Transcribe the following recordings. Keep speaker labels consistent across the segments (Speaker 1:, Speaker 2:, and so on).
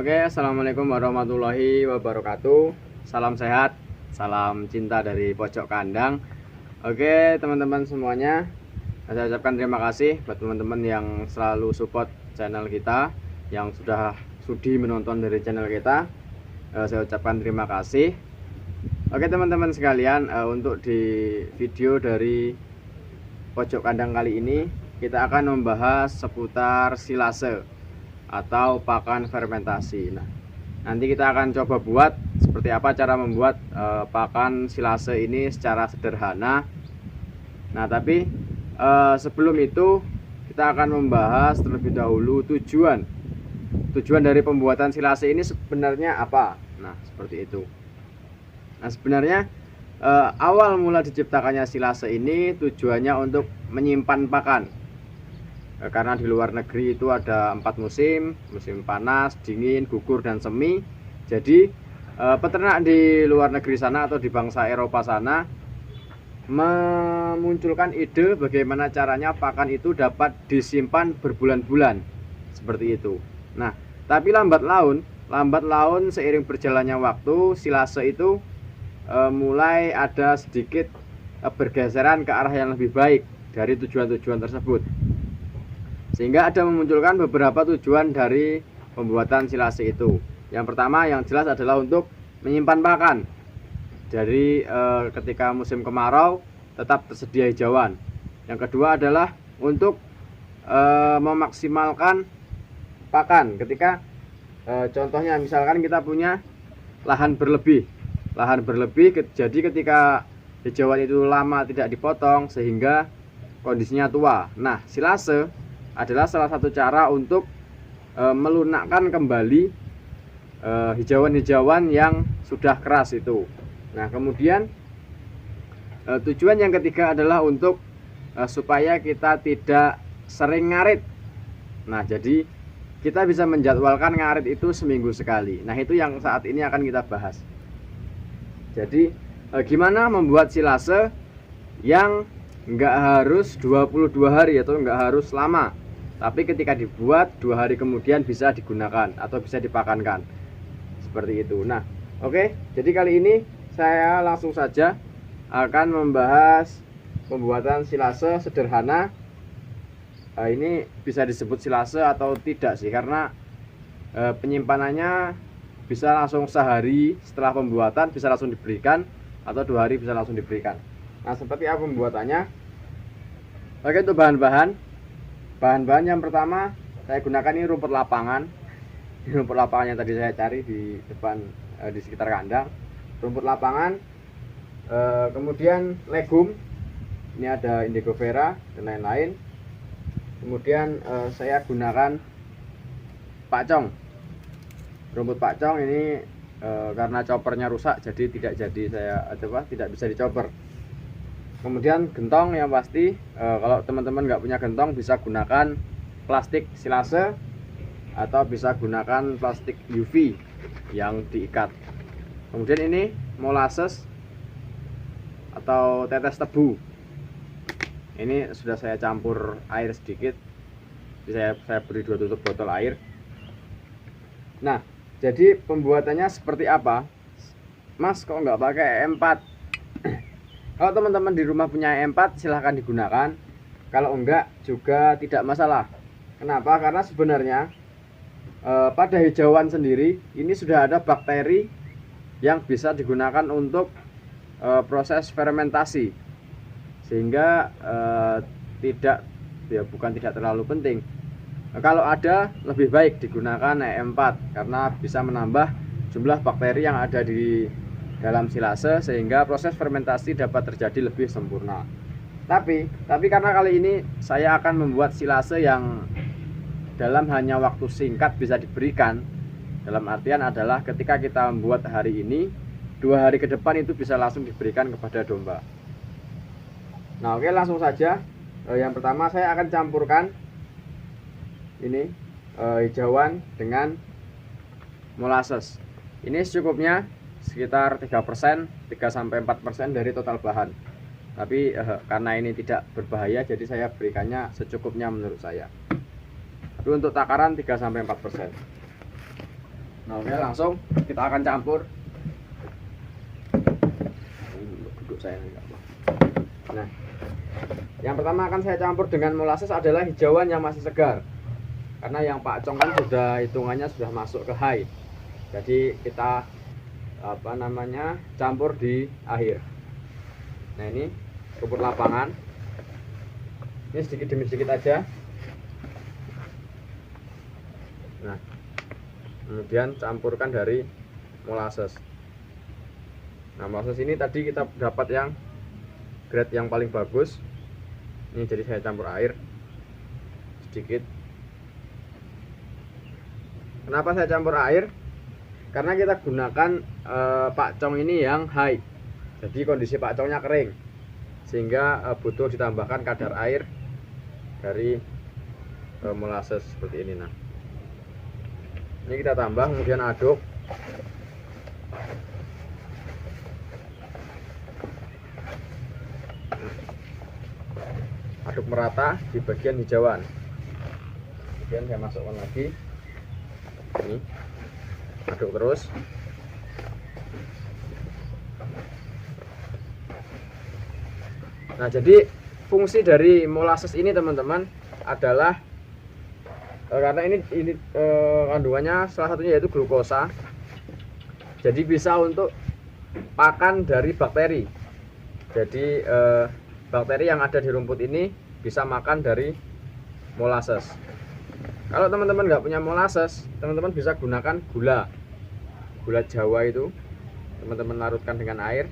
Speaker 1: Oke, assalamualaikum warahmatullahi wabarakatuh. Salam sehat, salam cinta dari pojok kandang. Oke, teman-teman semuanya, saya ucapkan terima kasih buat teman-teman yang selalu support channel kita, yang sudah sudi menonton dari channel kita. Saya ucapkan terima kasih. Oke teman-teman sekalian, untuk di video dari pojok kandang kali ini kita akan membahas seputar silase atau pakan fermentasi. Nah, nanti kita akan coba buat seperti apa cara membuat pakan silase ini secara sederhana. Nah, tapi sebelum itu kita akan membahas terlebih dahulu tujuan dari pembuatan silase ini sebenarnya apa. Nah, seperti itu. Nah, sebenarnya awal mula diciptakannya silase ini tujuannya untuk menyimpan pakan. Karena di luar negeri itu ada 4 musim, musim panas, dingin, gugur, dan semi. Jadi peternak di luar negeri sana atau di bangsa Eropa sana memunculkan ide bagaimana caranya pakan itu dapat disimpan berbulan-bulan seperti itu. Nah, tapi lambat laun seiring berjalannya waktu, silase itu mulai ada sedikit bergeseran ke arah yang lebih baik dari tujuan-tujuan tersebut, sehingga ada memunculkan beberapa tujuan dari pembuatan silase itu. Yang pertama yang jelas adalah untuk menyimpan pakan dari ketika musim kemarau tetap tersedia hijauan. Yang kedua adalah untuk memaksimalkan pakan ketika contohnya misalkan kita punya lahan berlebih, jadi ketika hijauan itu lama tidak dipotong sehingga kondisinya tua. Nah, silase adalah salah satu cara untuk melunakkan kembali hijauan-hijauan yang sudah keras itu. Nah, kemudian tujuan yang ketiga adalah untuk supaya kita tidak sering ngarit. Nah, jadi kita bisa menjadwalkan ngarit itu seminggu sekali. Nah, itu yang saat ini akan kita bahas. Jadi gimana membuat silase yang nggak harus 22 hari atau nggak harus lama, tapi ketika dibuat 2 hari kemudian bisa digunakan atau bisa dipakankan seperti itu. Nah, oke, jadi kali ini saya langsung saja akan membahas pembuatan silase sederhana. Ini bisa disebut silase atau tidak sih, karena penyimpanannya bisa langsung sehari setelah pembuatan bisa langsung diberikan, atau 2 hari bisa langsung diberikan. Nah, seperti apa pembuatannya? Oke, untuk bahan-bahan yang pertama saya gunakan ini rumput lapangan. Rumput lapangan yang tadi saya cari di depan di sekitar kandang. Rumput lapangan, kemudian legum. Ini ada indigo vera dan lain-lain. Kemudian saya gunakan pakcong. Rumput pakcong ini karena choppernya rusak jadi tidak bisa dicoper. Kemudian gentong yang pasti, kalau teman-teman nggak punya gentong bisa gunakan plastik silase atau bisa gunakan plastik UV yang diikat. Kemudian ini molasses atau tetes tebu. Ini sudah saya campur air sedikit. Saya beri 2 tutup botol air. Nah, jadi pembuatannya seperti apa? Mas, kok nggak pakai E4? Kalau teman-teman di rumah punya E4 silahkan digunakan. Kalau enggak juga tidak masalah. Kenapa? Karena sebenarnya pada hijauan sendiri ini sudah ada bakteri yang bisa digunakan untuk proses fermentasi, sehingga bukan tidak terlalu penting. Kalau ada lebih baik digunakan E4 karena bisa menambah jumlah bakteri yang ada di dalam silase sehingga proses fermentasi dapat terjadi lebih sempurna. Tapi karena kali ini saya akan membuat silase yang dalam hanya waktu singkat bisa diberikan. Dalam artian adalah ketika kita membuat hari ini, 2 hari ke depan itu bisa langsung diberikan kepada domba. Nah, oke, langsung saja. Yang pertama saya akan campurkan ini hijauan dengan molasses. Ini secukupnya sekitar 3%, 3-4% dari total bahan. Tapi karena ini tidak berbahaya jadi saya berikannya secukupnya menurut saya. Tapi untuk takaran 3-4%. Nah, oke, langsung kita akan campur. Duduk saya enggak apa. Nah, yang pertama akan saya campur dengan molasses adalah hijauan yang masih segar. Karena yang pakcong kan sudah hitungannya sudah masuk ke high. Jadi kita campur di akhir. Nah, ini rumput lapangan. Ini sedikit demi sedikit aja. Nah, kemudian campurkan dari molasses. Nah, molasses ini tadi kita dapat yang grade yang paling bagus. Ini jadi saya campur air sedikit. Kenapa saya campur air? Karena kita gunakan pakcong ini yang high. Jadi kondisi pakcongnya kering, sehingga butuh ditambahkan kadar air dari molasses seperti ini. Nah, ini kita tambah, kemudian aduk. Aduk merata di bagian hijauan. Kemudian saya masukkan lagi. Ini aduk terus. Nah, jadi fungsi dari molasses ini teman-teman adalah karena ini kandungannya salah satunya yaitu glukosa. Jadi bisa untuk pakan dari bakteri. Jadi bakteri yang ada di rumput ini bisa makan dari molasses. Kalau teman-teman nggak punya molasses, teman-teman bisa gunakan gula Jawa itu. Teman-teman larutkan dengan air,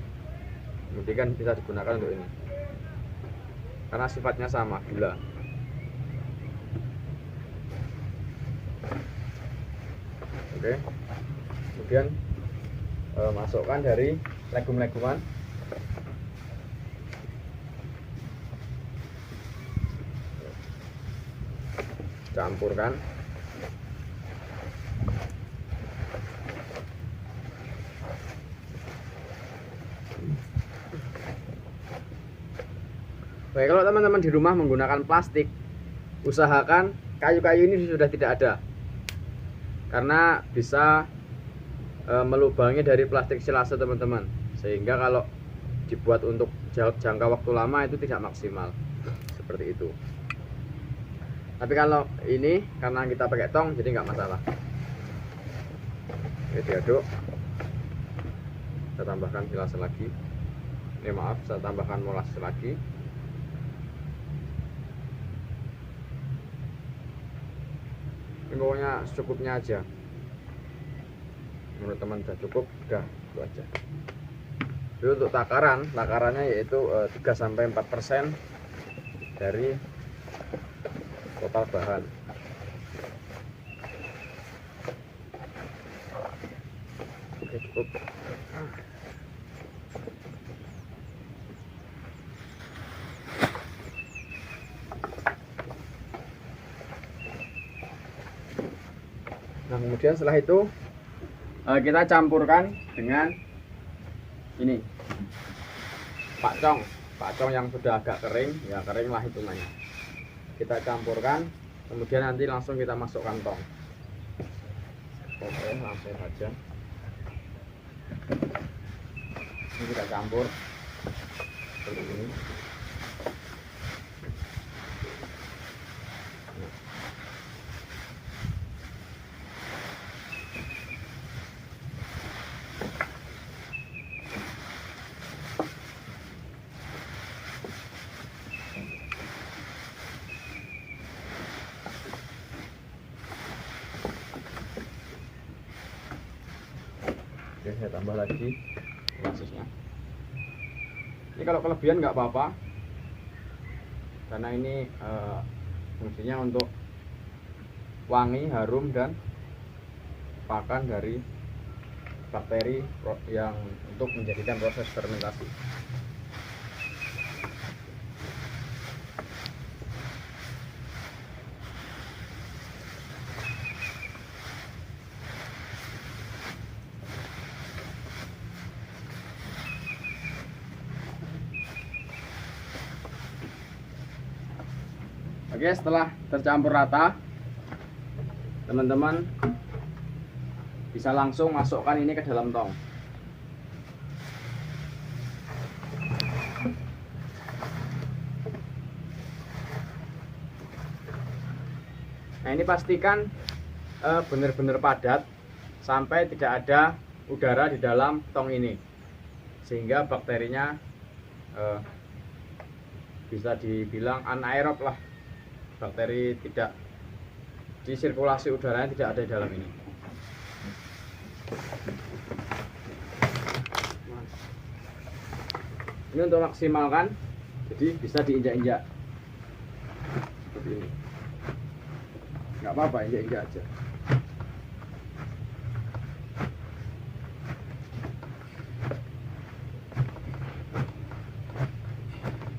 Speaker 1: kemudian bisa digunakan untuk ini. Karena sifatnya sama, gula. Oke. Kemudian masukkan dari legum-leguman. Campurkan. Baik, kalau teman-teman di rumah menggunakan plastik, usahakan kayu-kayu ini sudah tidak ada, karena bisa melubangi dari plastik silase teman-teman, sehingga kalau dibuat untuk jangka waktu lama itu tidak maksimal seperti itu. Tapi kalau ini karena kita pakai tong, jadi nggak masalah. Oke, diaduk. Saya tambahkan silase lagi. Ini maaf, saya tambahkan molasses lagi. Ini pokoknya secukupnya aja. Menurut teman sudah cukup, udah itu aja. Jadi untuk takarannya yaitu 3-4% dari total bahan. Oke, cukup. Nah, kemudian setelah itu kita campurkan dengan ini pakcong yang sudah agak kering, ya kering lah hitungannya. Kita campurkan, kemudian nanti langsung kita masukkan tong. Oke, langsung saja. Ini kita campur seperti ini. Oke, saya tambah lagi molasesnya. Ini kalau kelebihan nggak apa-apa, karena ini fungsinya untuk wangi, harum, dan pakan dari bakteri yang untuk menjadikan proses fermentasi. Oke, setelah tercampur rata, teman-teman bisa langsung masukkan ini ke dalam tong. Nah, ini pastikan benar-benar padat sampai tidak ada udara di dalam tong ini, sehingga bakterinya bisa dibilang anaerob lah. Bakteri tidak di sirkulasi udaranya tidak ada di dalam ini. Ini untuk maksimalkan, jadi bisa diinjak-injak seperti ini. Nggak apa-apa, injak-injak aja.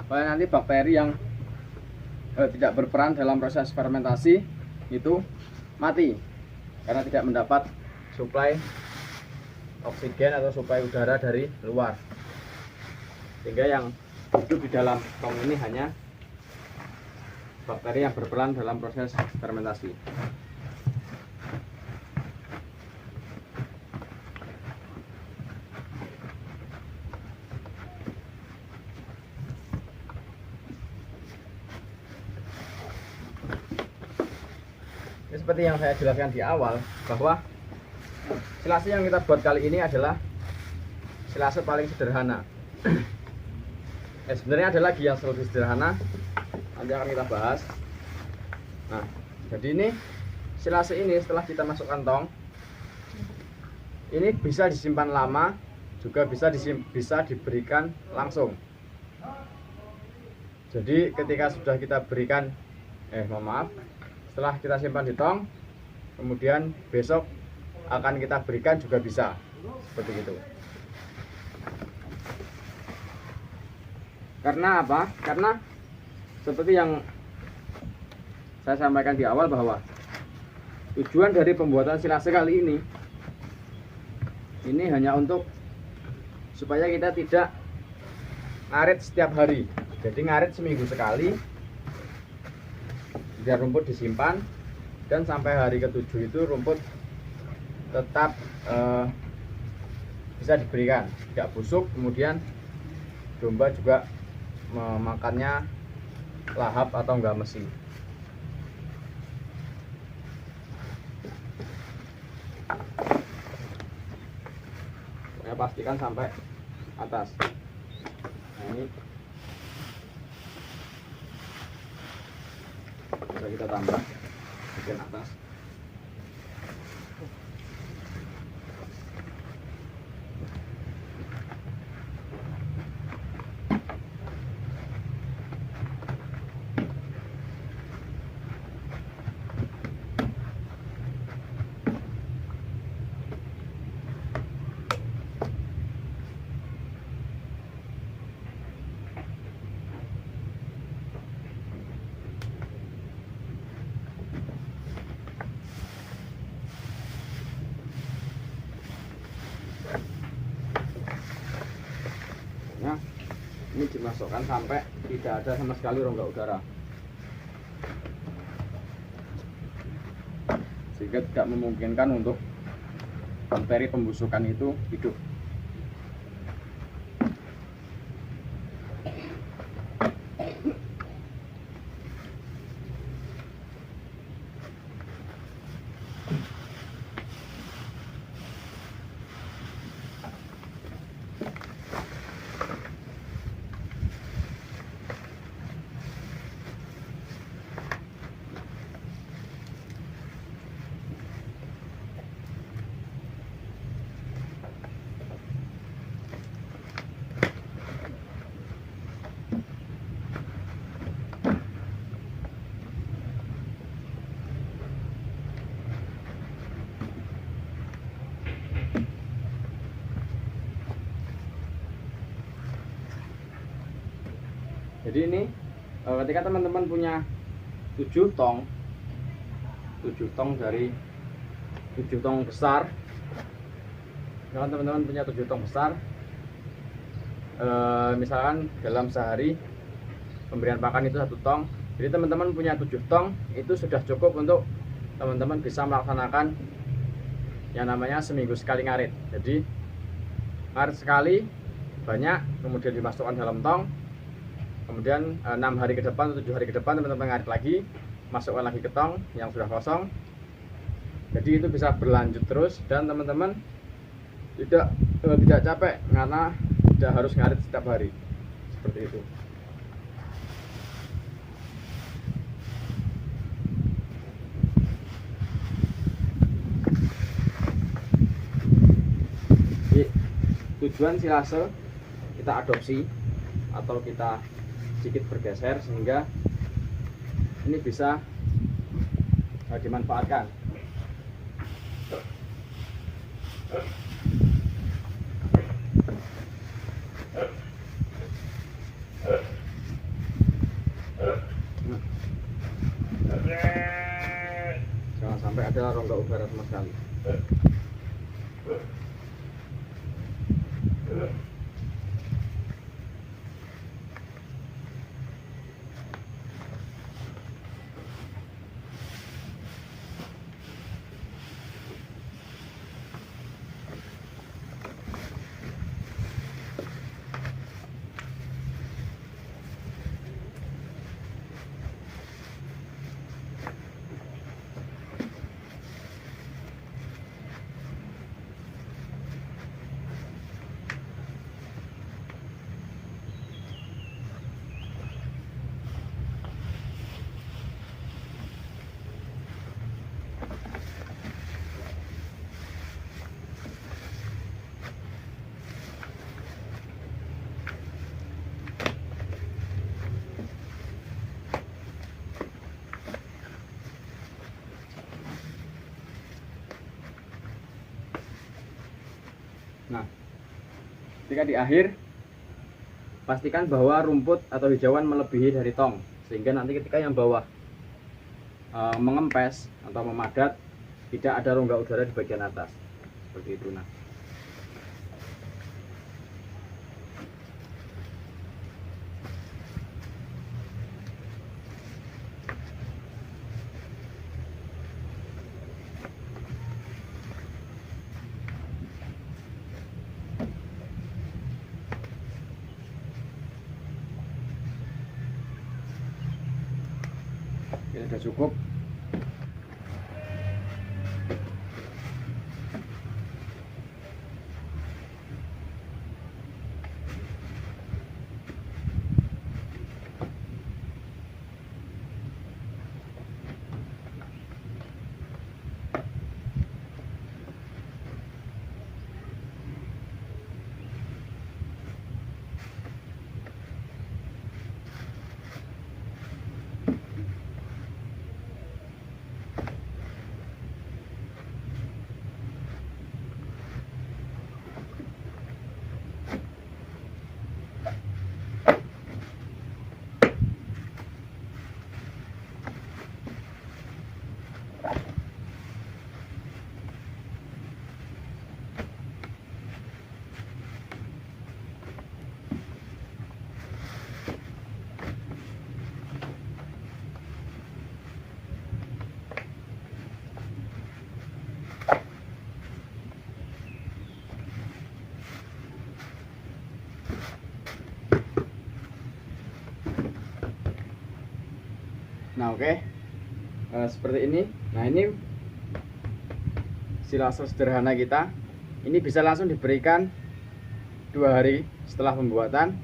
Speaker 1: Supaya nanti bakteri yang tidak berperan dalam proses fermentasi itu mati karena tidak mendapat suplai oksigen atau suplai udara dari luar, sehingga yang hidup di dalam tong ini hanya bakteri yang berperan dalam proses fermentasi. Seperti yang saya jelaskan di awal, bahwa silase yang kita buat kali ini adalah silase paling sederhana. Sebenarnya ada lagi yang lebih sederhana, nanti akan kita bahas. Nah, jadi ini silase ini setelah kita masukkan tong, ini bisa disimpan lama, juga bisa diberikan langsung. Jadi ketika sudah kita berikan, mohon maaf, setelah kita simpan di tong, kemudian besok akan kita berikan juga bisa, seperti itu. Karena apa? Karena seperti yang saya sampaikan di awal, bahwa tujuan dari pembuatan silase kali ini hanya untuk supaya kita tidak ngarit setiap hari. Jadi ngarit seminggu sekali, biar rumput disimpan, dan sampai hari ke-7 itu rumput tetap bisa diberikan, tidak busuk, kemudian domba juga memakannya lahap atau enggak mesi. Saya pastikan sampai atas. Nah, ini bisa kita tambah bagian atas. Ini dimasukkan sampai tidak ada sama sekali rongga udara, sehingga tidak memungkinkan untuk bakteri pembusukan itu hidup. Jadi ini ketika teman-teman punya 7 tong dari 7 tong besar, kalau teman-teman punya 7 tong besar, misalkan dalam sehari pemberian pakan itu 1 tong, jadi teman-teman punya 7 tong, itu sudah cukup untuk teman-teman bisa melaksanakan yang namanya seminggu sekali ngarit. Jadi ngarit sekali banyak, kemudian dimasukkan dalam tong, kemudian 6 hari ke depan atau 7 hari ke depan teman-teman ngarit lagi, masukkan lagi ke tong yang sudah kosong. Jadi itu bisa berlanjut terus dan teman-teman tidak capek karena tidak harus ngarit setiap hari seperti itu. Jadi, tujuan silase kita adopsi atau kita sedikit bergeser sehingga ini bisa dimanfaatkan. Jangan sampai ada rongga udara sama sekali. Nah, ketika di akhir pastikan bahwa rumput atau hijauan melebihi dari tong, sehingga nanti ketika yang bawah mengempes atau memadat tidak ada rongga udara di bagian atas seperti itu. Nah, ini sudah cukup. Nah, oke. Seperti ini. Nah, ini silase sederhana kita. Ini bisa langsung diberikan 2 hari setelah pembuatan.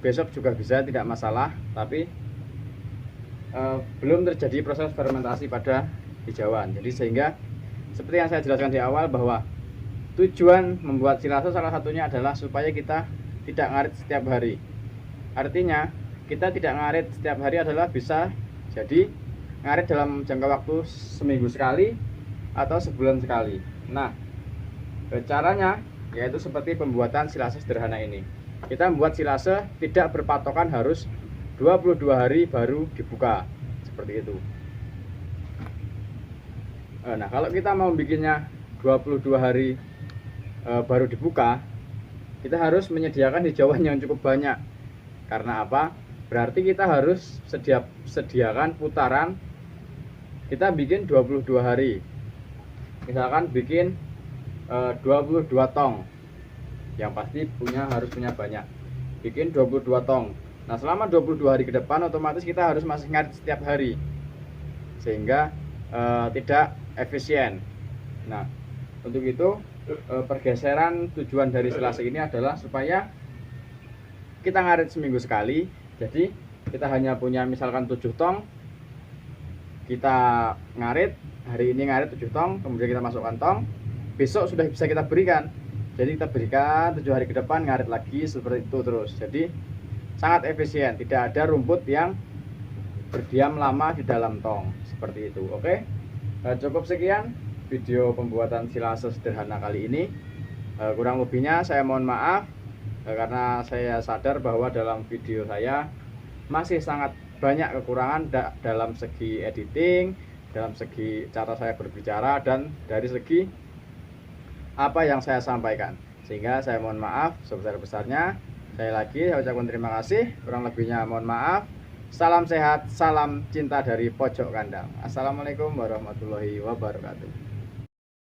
Speaker 1: Besok juga bisa, tidak masalah. Tapi belum terjadi proses fermentasi pada hijauan. Jadi sehingga seperti yang saya jelaskan di awal bahwa tujuan membuat silase salah satunya adalah supaya kita tidak ngarit setiap hari. Artinya kita tidak ngarit setiap hari adalah bisa jadi ngarit dalam jangka waktu seminggu sekali atau sebulan sekali. Nah, caranya yaitu seperti pembuatan silase sederhana ini. Kita membuat silase tidak berpatokan harus 22 hari baru dibuka, seperti itu. Nah, kalau kita mau bikinnya 22 hari baru dibuka, kita harus menyediakan hijauan yang cukup banyak. Karena apa? Berarti kita harus sediakan putaran. Kita bikin 22 hari. Misalkan bikin
Speaker 2: 22 tong. Yang pasti harus punya banyak. Bikin 22 tong. Nah, selama 22 hari ke depan otomatis kita harus masih ngarit setiap hari. Sehingga tidak efisien. Nah, untuk itu pergeseran tujuan dari silase ini adalah supaya kita ngarit seminggu sekali. Jadi kita hanya punya misalkan 7 tong, kita ngarit hari ini ngarit 7 tong, kemudian kita masukkan tong, besok sudah bisa kita berikan. Jadi kita berikan 7 hari ke depan, ngarit lagi seperti itu terus. Jadi sangat efisien, tidak ada rumput yang berdiam lama di dalam tong seperti itu. Oke, cukup sekian video pembuatan silase sederhana kali ini. Kurang lebihnya saya mohon maaf, karena saya sadar bahwa dalam video saya masih sangat banyak kekurangan dalam segi editing, dalam segi cara saya berbicara, dan dari segi apa yang saya sampaikan. Sehingga saya mohon maaf sebesar-besarnya. Saya ucapkan terima kasih, kurang lebihnya mohon maaf. Salam sehat, salam cinta dari pojok kandang. Assalamualaikum warahmatullahi wabarakatuh.